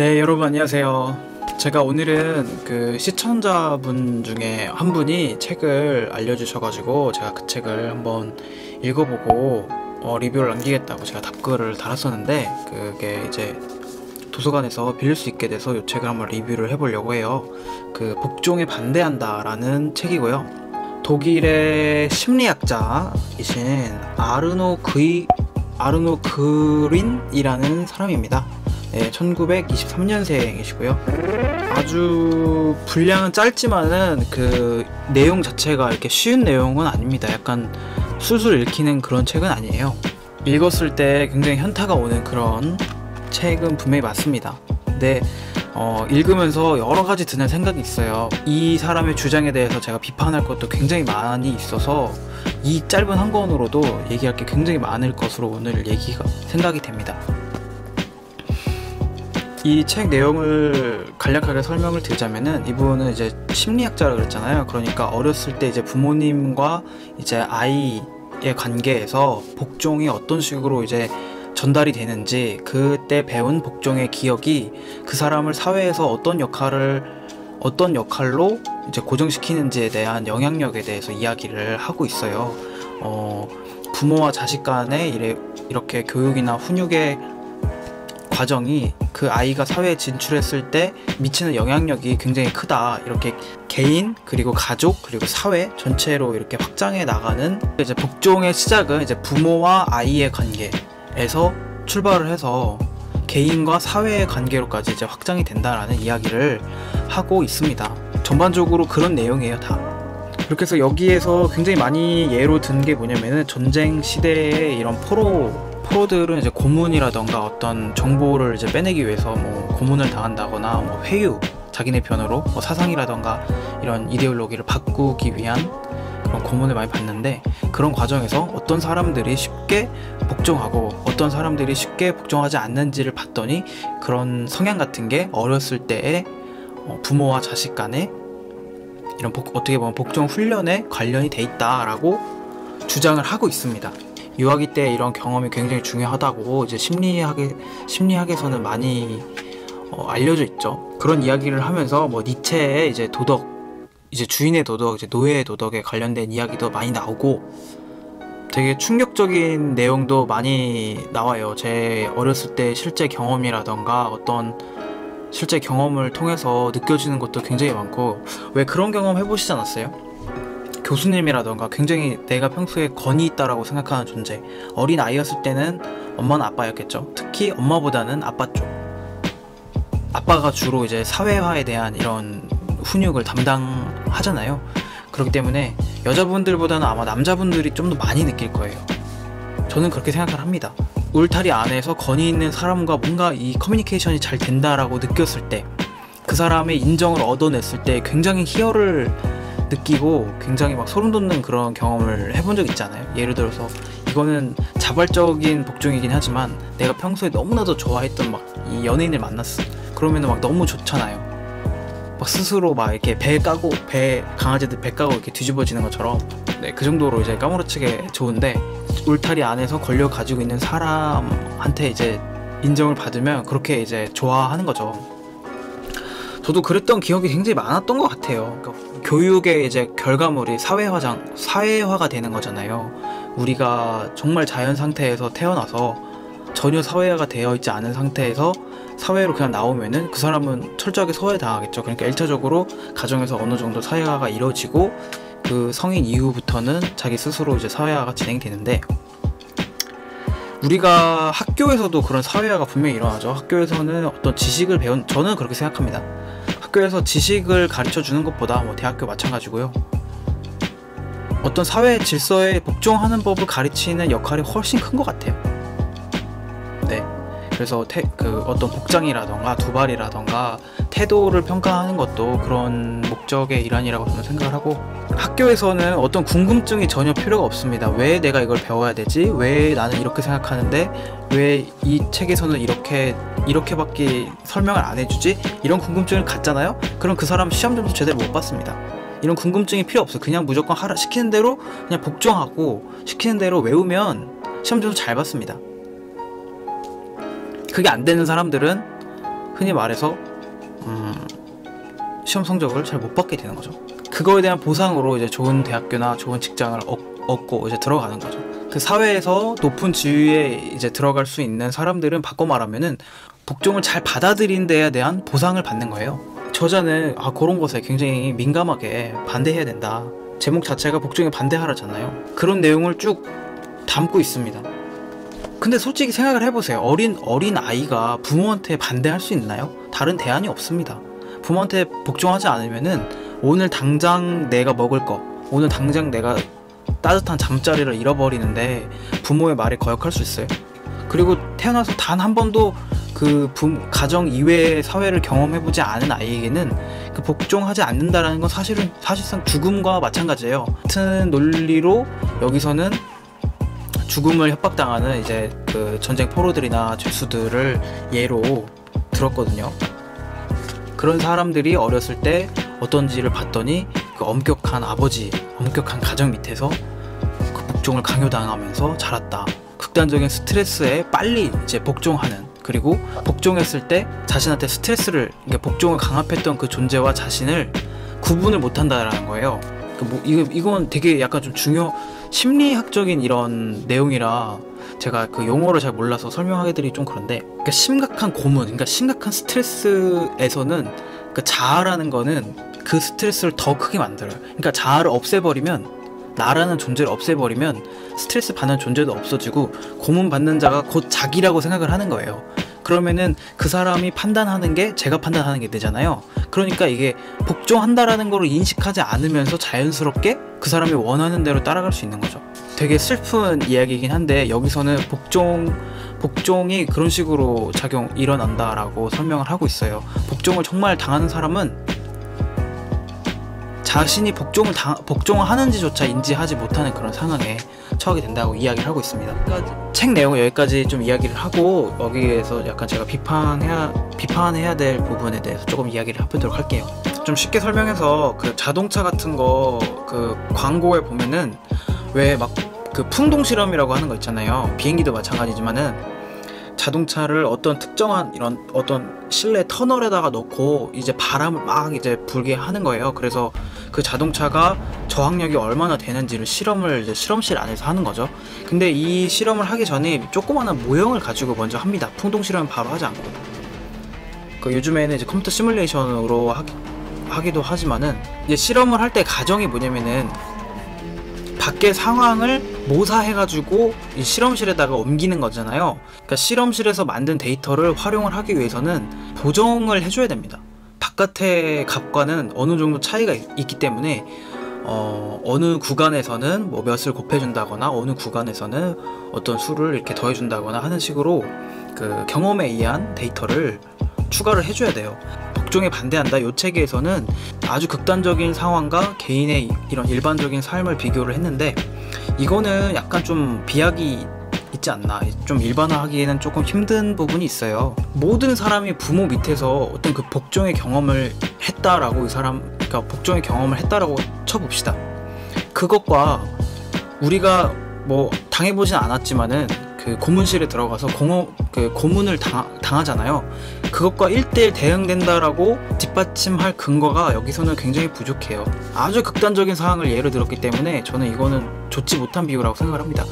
네, 여러분 안녕하세요. 제가 오늘은 그 시청자분 중에 한 분이 책을 알려주셔가지고 제가 그 책을 한번 읽어보고 리뷰를 남기겠다고 제가 답글을 달았었는데, 그게 이제 도서관에서 빌릴 수 있게 돼서 이 책을 한번 리뷰를 해보려고 해요. 그 복종에 반대한다 라는 책이고요. 독일의 심리학자이신 아르노 그린이라는 사람입니다. 네, 1923년생이시고요. 아주 분량은 짧지만은 그 내용 자체가 이렇게 쉬운 내용은 아닙니다. 약간 술술 읽히는 그런 책은 아니에요. 읽었을 때 굉장히 현타가 오는 그런 책은 분명히 맞습니다. 근데 읽으면서 여러 가지 드는 생각이 있어요. 이 사람의 주장에 대해서 제가 비판할 것도 굉장히 많이 있어서 이 짧은 한 권으로도 얘기할 게 굉장히 많을 것으로 오늘 생각이 됩니다. 이 책 내용을 간략하게 설명을 드리자면은, 이분은 이제 심리학자라고 그랬잖아요. 그러니까 어렸을 때 이제 부모님과 이제 아이의 관계에서 복종이 어떤 식으로 이제 전달이 되는지, 그때 배운 복종의 기억이 그 사람을 사회에서 어떤 역할로 이제 고정시키는지에 대한 영향력에 대해서 이야기를 하고 있어요. 부모와 자식 간의 이렇게 교육이나 훈육의 과정이 그 아이가 사회에 진출했을 때 미치는 영향력이 굉장히 크다, 이렇게 개인 그리고 가족 그리고 사회 전체로 이렇게 확장해 나가는, 이제 복종의 시작은 이제 부모와 아이의 관계에서 출발을 해서 개인과 사회의 관계로까지 이제 확장이 된다라는 이야기를 하고 있습니다. 전반적으로 그런 내용이에요, 다. 그렇게 해서 여기에서 굉장히 많이 예로 든 게 뭐냐면은, 전쟁 시대의 이런 포로들은 이제 고문이라던가 어떤 정보를 이제 빼내기 위해서 뭐 고문을 당한다거나 뭐 회유, 자기네 편으로 뭐 사상이라던가 이런 이데올로기를 바꾸기 위한 그런 고문을 많이 받는데, 그런 과정에서 어떤 사람들이 쉽게 복종하고 어떤 사람들이 쉽게 복종하지 않는지를 봤더니, 그런 성향 같은 게 어렸을 때의 부모와 자식 간에 이런 어떻게 보면 복종 훈련에 관련이 돼 있다라고 주장을 하고 있습니다. 유아기 때 이런 경험이 굉장히 중요하다고 이제 심리학에서는 많이 알려져 있죠. 그런 이야기를 하면서 뭐 니체의 이제 도덕, 이제 주인의 도덕, 이제 노예의 도덕에 관련된 이야기도 많이 나오고, 되게 충격적인 내용도 많이 나와요. 제 어렸을 때 실제 경험이라던가 어떤 실제 경험을 통해서 느껴지는 것도 굉장히 많고, 왜 그런 경험 해보시지 않았어요? 교수님이라던가 굉장히 내가 평소에 권위 있다라고 생각하는 존재, 어린 아이였을 때는 엄마는 아빠였겠죠. 특히 엄마보다는 아빠 쪽, 아빠가 주로 이제 사회화에 대한 이런 훈육을 담당하잖아요. 그렇기 때문에 여자분들보다는 아마 남자분들이 좀 더 많이 느낄 거예요. 저는 그렇게 생각을 합니다. 울타리 안에서 권위 있는 사람과 뭔가 이 커뮤니케이션이 잘 된다라고 느꼈을 때, 그 사람의 인정을 얻어냈을 때 굉장히 희열을 느끼고 굉장히 막 소름 돋는 그런 경험을 해본 적 있잖아요. 예를 들어서 이거는 자발적인 복종이긴 하지만, 내가 평소에 너무나도 좋아했던 막 이 연예인을 만났어. 그러면은 막 너무 좋잖아요. 막 스스로 막 이렇게 강아지들 배 까고 이렇게 뒤집어지는 것처럼, 네, 그 정도로 이제 까무러치게 좋은데, 울타리 안에서 권력 가지고 있는 사람한테 이제 인정을 받으면 그렇게 이제 좋아하는 거죠. 저도 그랬던 기억이 굉장히 많았던 것 같아요. 그러니까 교육의 이제 결과물이 사회화가 되는 거잖아요. 우리가 정말 자연 상태에서 태어나서 전혀 사회화가 되어 있지 않은 상태에서 사회로 그냥 나오면은 그 사람은 철저하게 소외당하겠죠. 그러니까 1차적으로 가정에서 어느 정도 사회화가 이루어지고, 그 성인 이후부터는 자기 스스로 이제 사회화가 진행되는데, 우리가 학교에서도 그런 사회화가 분명히 일어나죠. 학교에서는 어떤 지식을 저는 그렇게 생각합니다. 학교에서 지식을 가르쳐 주는 것보다, 뭐 대학교 마찬가지고요, 어떤 사회 질서에 복종하는 법을 가르치는 역할이 훨씬 큰 것 같아요. 네. 그래서 어떤 복장이라던가 두발이라던가 태도를 평가하는 것도 그런 목적의 일환이라고 저는 생각을 하고, 학교에서는 어떤 궁금증이 전혀 필요가 없습니다. 왜 내가 이걸 배워야 되지? 왜 나는 이렇게 생각하는데 왜 이 책에서는 이렇게밖에 설명을 안 해주지? 이런 궁금증을 갖잖아요? 그럼 그 사람은 시험 점수 제대로 못 받습니다. 이런 궁금증이 필요 없어요. 그냥 무조건 시키는 대로 그냥 복종하고 시키는 대로 외우면 시험 점수 잘 받습니다. 그게 안 되는 사람들은 흔히 말해서 시험 성적을 잘 못 받게 되는 거죠. 그거에 대한 보상으로 이제 좋은 대학교나 좋은 직장을 얻고 이제 들어가는 거죠. 그 사회에서 높은 지위에 이제 들어갈 수 있는 사람들은 바꿔 말하면은 복종을 잘 받아들인 데에 대한 보상을 받는 거예요. 저자는 그런 것에 굉장히 민감하게 반대해야 된다. 제목 자체가 복종에 반대하라잖아요. 그런 내용을 쭉 담고 있습니다. 근데 솔직히 생각을 해보세요. 어린 아이가 부모한테 반대할 수 있나요? 다른 대안이 없습니다. 부모한테 복종하지 않으면은 오늘 당장 내가 먹을 거, 오늘 당장 내가 따뜻한 잠자리를 잃어버리는데 부모의 말에 거역할 수 있어요? 그리고 태어나서 단 한 번도 그 가정 이외의 사회를 경험해보지 않은 아이에게는 그 복종하지 않는다라는 건 사실상 죽음과 마찬가지예요. 같은 논리로 여기서는 죽음을 협박당하는 이제 그 전쟁 포로들이나 죄수들을 예로 들었거든요. 그런 사람들이 어렸을 때 어떤지를 봤더니 그 엄격한 아버지, 엄격한 가정 밑에서 그 복종을 강요당하면서 자랐다. 극단적인 스트레스에 빨리 이제 복종하는, 그리고 복종했을 때 자신한테 스트레스를, 복종을 강압했던 그 존재와 자신을 구분을 못한다라는 거예요. 이건 되게 약간 좀 심리학적인 이런 내용이라 제가 그 용어를 잘 몰라서 설명하기들이 좀 그런데, 그러니까 심각한 고문, 그러니까 심각한 스트레스에서는 그 자아라는 거는 그 스트레스를 더 크게 만들어요. 그러니까 자아를 없애버리면, 나라는 존재를 없애버리면 스트레스 받는 존재도 없어지고 고문받는 자가 곧 자기라고 생각을 하는 거예요. 그러면은 그 사람이 판단하는 게 제가 판단하는 게 되잖아요. 그러니까 이게 복종한다라는 거를 인식하지 않으면서 자연스럽게 그 사람이 원하는 대로 따라갈 수 있는 거죠. 되게 슬픈 이야기이긴 한데 여기서는 복종이 그런 식으로 일어난다라고 설명을 하고 있어요. 복종을 정말 당하는 사람은 자신이 복종을 하는지조차 인지하지 못하는 그런 상황에 처하게 된다고 이야기를 하고 있습니다. 그러니까 책 내용을 여기까지 좀 이야기를 하고 여기에서 약간 제가 비판해야 될 부분에 대해서 조금 이야기를 해보도록 할게요. 좀 쉽게 설명해서 그 자동차 같은 거 그 광고에 보면은 왜 막 그 풍동 실험이라고 하는 거 있잖아요. 비행기도 마찬가지지만은 자동차를 어떤 특정한 이런 어떤 실내 터널에다가 넣고 이제 바람을 막 이제 불게 하는 거예요. 그래서 그 자동차가 저항력이 얼마나 되는지를 실험을 이제 실험실 안에서 하는 거죠. 근데 이 실험을 하기 전에 조그마한 모형을 가지고 먼저 합니다. 풍동 실험은 바로 하지 않고. 그 요즘에는 이제 컴퓨터 시뮬레이션으로 하기도 하지만은 이제 실험을 할 때 가정이 뭐냐면은 밖의 상황을 모사해가지고 이 실험실에다가 옮기는 거잖아요. 그러니까 실험실에서 만든 데이터를 활용을 하기 위해서는 보정을 해줘야 됩니다. 바깥의 값과는 어느 정도 차이가 있기 때문에 어느 구간에서는 뭐 몇을 곱해준다거나 어느 구간에서는 어떤 수를 이렇게 더해준다거나 하는 식으로 그 경험에 의한 데이터를 추가를 해줘야 돼요. 복종에 반대한다. 이 책에서는 아주 극단적인 상황과 개인의 이런 일반적인 삶을 비교를 했는데 이거는 약간 좀 비약이 있지 않나. 좀 일반화하기에는 조금 힘든 부분이 있어요. 모든 사람이 부모 밑에서 어떤 그 복종의 경험을 했다라고 그러니까 복종의 경험을 했다라고 쳐봅시다. 그것과 우리가 뭐 당해보진 않았지만은 그 고문실에 들어가서 고문을 당하잖아요. 그것과 1대1 대응된다라고 뒷받침할 근거가 여기서는 굉장히 부족해요. 아주 극단적인 상황을 예로 들었기 때문에 저는 이거는 좋지 못한 비유라고 생각을 합니다.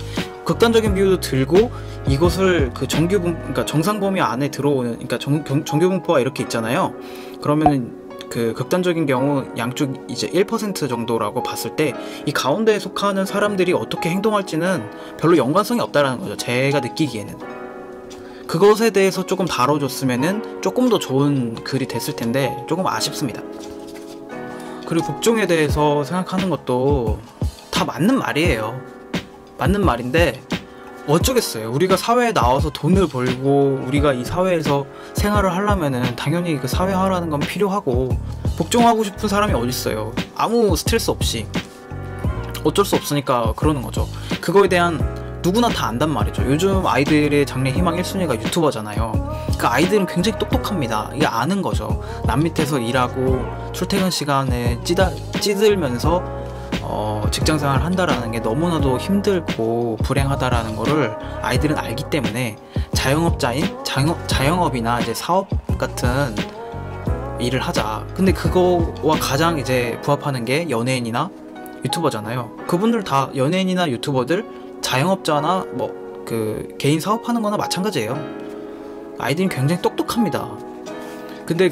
극단적인 비유도 들고 이것을 그 그러니까 정상 범위 안에 들어오는, 그러니까 정규분포가 이렇게 있잖아요. 그러면은 그 극단적인 경우 양쪽 이제 1% 정도라고 봤을 때 이 가운데에 속하는 사람들이 어떻게 행동할지는 별로 연관성이 없다라는 거죠. 제가 느끼기에는. 그것에 대해서 조금 다뤄줬으면은 조금 더 좋은 글이 됐을 텐데 조금 아쉽습니다. 그리고 복종에 대해서 생각하는 것도 다 맞는 말이에요. 맞는 말인데 어쩌겠어요. 우리가 사회에 나와서 돈을 벌고 우리가 이 사회에서 생활을 하려면은 당연히 그 사회화라는 건 필요하고 복종하고 싶은 사람이 어딨어요. 아무 스트레스 없이 어쩔 수 없으니까 그러는 거죠. 그거에 대한 누구나 다 안단 말이죠. 요즘 아이들의 장래 희망 1순위가 유튜버잖아요. 그 아이들은 굉장히 똑똑합니다. 이게 아는 거죠. 남 밑에서 일하고 출퇴근 시간에 찌들면서 직장생활을 한다라는 게 너무나도 힘들고 불행하다라는 거를 아이들은 알기 때문에 자영업이나 이제 사업 같은 일을 하자. 근데 그거와 가장 이제 부합하는 게 연예인이나 유튜버잖아요. 그분들 다 연예인이나 유튜버들, 자영업자나 뭐 그 개인 사업하는 거나 마찬가지예요. 아이들이 굉장히 똑똑합니다. 근데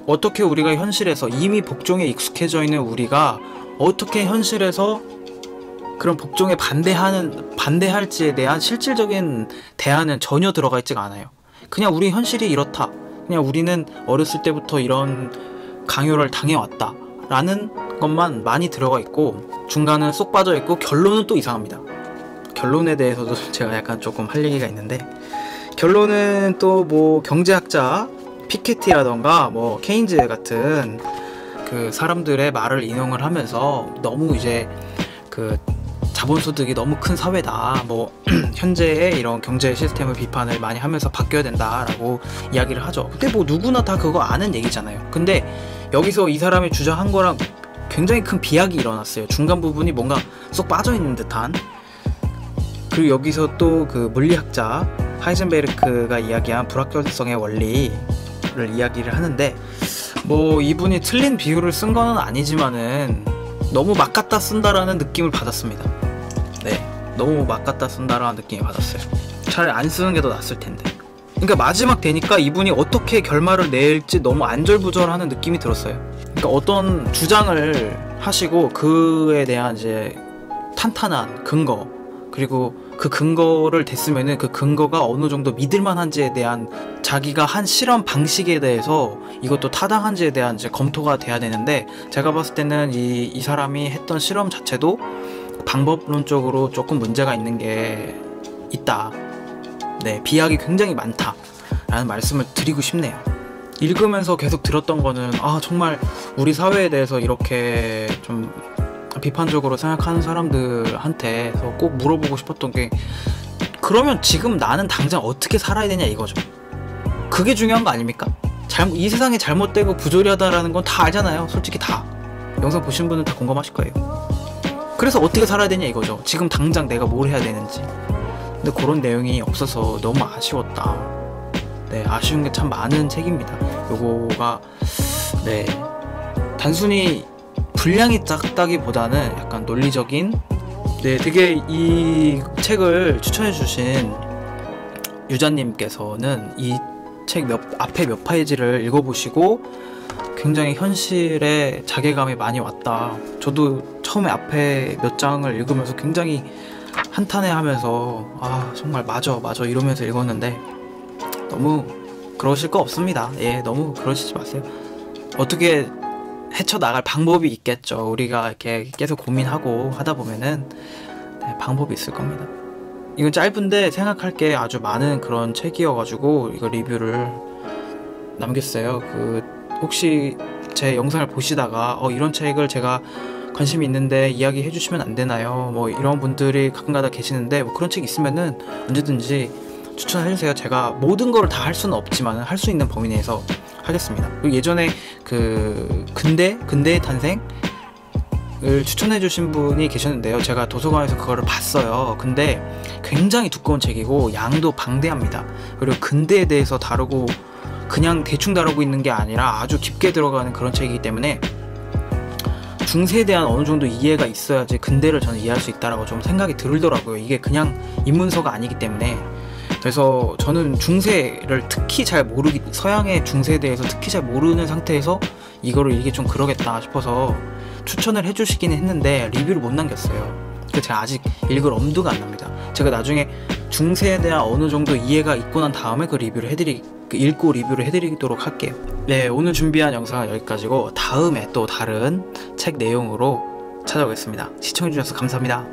어떻게 우리가 현실에서 이미 복종에 익숙해져 있는 우리가 어떻게 현실에서 그런 복종에 반대할지에 대한 실질적인 대안은 전혀 들어가 있지가 않아요. 그냥 우리 현실이 이렇다. 그냥 우리는 어렸을 때부터 이런 강요를 당해왔다 라는 것만 많이 들어가 있고, 중간은 쏙 빠져 있고, 결론은 또 이상합니다. 결론에 대해서도 제가 약간 조금 할 얘기가 있는데, 결론은 또 뭐 경제학자 피케티라던가 뭐 케인즈 같은 그 사람들의 말을 인용을 하면서 너무 이제 그 자본소득이 너무 큰 사회다, 뭐 현재의 이런 경제 시스템을 비판을 많이 하면서 바뀌어야 된다라고 이야기를 하죠. 근데 뭐 누구나 다 그거 아는 얘기잖아요. 근데 여기서 이 사람이 주장한 거랑 굉장히 큰 비약이 일어났어요. 중간 부분이 뭔가 쏙 빠져있는 듯한. 그리고 여기서 또 그 물리학자 하이젠베르크가 이야기한 불확실성의 원리를 이야기를 하는데, 뭐 이분이 틀린 비유를 쓴 거는 아니지만은 너무 막 갖다 쓴다라는 느낌을 받았습니다. 네, 너무 막 갖다 쓴다라는 느낌을 받았어요. 차라리 안 쓰는 게 더 낫을 텐데. 그러니까 마지막 되니까 이분이 어떻게 결말을 낼지 너무 안절부절하는 느낌이 들었어요. 그러니까 어떤 주장을 하시고 그에 대한 이제 탄탄한 근거, 그리고 그 근거를 댔으면은 그 근거가 어느 정도 믿을만한지에 대한 자기가 한 실험 방식에 대해서 이것도 타당한지에 대한 이제 검토가 돼야 되는데, 제가 봤을 때는 이 사람이 했던 실험 자체도 방법론적으로 조금 문제가 있는 게 있다. 네, 비약이 굉장히 많다 라는 말씀을 드리고 싶네요. 읽으면서 계속 들었던 거는, 정말 우리 사회에 대해서 이렇게 좀 비판적으로 생각하는 사람들한테서 꼭 물어보고 싶었던 게, 그러면 지금 나는 당장 어떻게 살아야 되냐 이거죠. 그게 중요한 거 아닙니까? 이 세상이 잘못되고 부조리하다라는 건 다 알잖아요. 솔직히 다. 영상 보신 분은 다 공감하실 거예요. 그래서 어떻게 살아야 되냐 이거죠. 지금 당장 내가 뭘 해야 되는지. 근데 그런 내용이 없어서 너무 아쉬웠다. 네, 아쉬운 게 참 많은 책입니다. 요거가 네, 단순히 분량이 작다기보다는 약간 논리적인, 네, 되게 이 책을 추천해주신 유자님께서는 이 책 앞에 몇 페이지를 읽어보시고 굉장히 현실에 자괴감이 많이 왔다. 저도 처음에 앞에 몇 장을 읽으면서 굉장히 한탄해하면서 정말 맞아 이러면서 읽었는데, 너무 그러실 거 없습니다. 예, 너무 그러시지 마세요. 어떻게 헤쳐나갈 방법이 있겠죠. 우리가 이렇게 계속 고민하고 하다 보면은 네, 방법이 있을 겁니다. 이건 짧은데 생각할 게 아주 많은 그런 책이어가지고 이거 리뷰를 남겼어요. 혹시 제 영상을 보시다가 이런 책을 제가 관심이 있는데 이야기 해주시면 안 되나요? 뭐 이런 분들이 가끔가다 계시는데, 뭐 그런 책 있으면은 언제든지 추천해주세요. 제가 모든 거를 다 할 수는 없지만 할 수 있는 범위 내에서 하겠습니다. 그리고 예전에 근대의 탄생을 추천해주신 분이 계셨는데요. 제가 도서관에서 그거를 봤어요. 근데 굉장히 두꺼운 책이고 양도 방대합니다. 그리고 근대에 대해서 다루고 그냥 대충 다루고 있는 게 아니라 아주 깊게 들어가는 그런 책이기 때문에 중세에 대한 어느 정도 이해가 있어야지 근대를 저는 이해할 수 있다라고 좀 생각이 들더라고요. 이게 그냥 입문서가 아니기 때문에. 그래서 저는 중세를 특히 서양의 중세에 대해서 특히 잘 모르는 상태에서 이거를 이게 좀 그러겠다 싶어서 추천을 해주시긴 했는데 리뷰를 못 남겼어요. 그래서 제가 아직 읽을 엄두가 안 납니다. 제가 나중에 중세에 대한 어느 정도 이해가 있고 난 다음에 읽고 리뷰를 해드리도록 할게요. 네, 오늘 준비한 영상은 여기까지고 다음에 또 다른 책 내용으로 찾아오겠습니다. 시청해주셔서 감사합니다.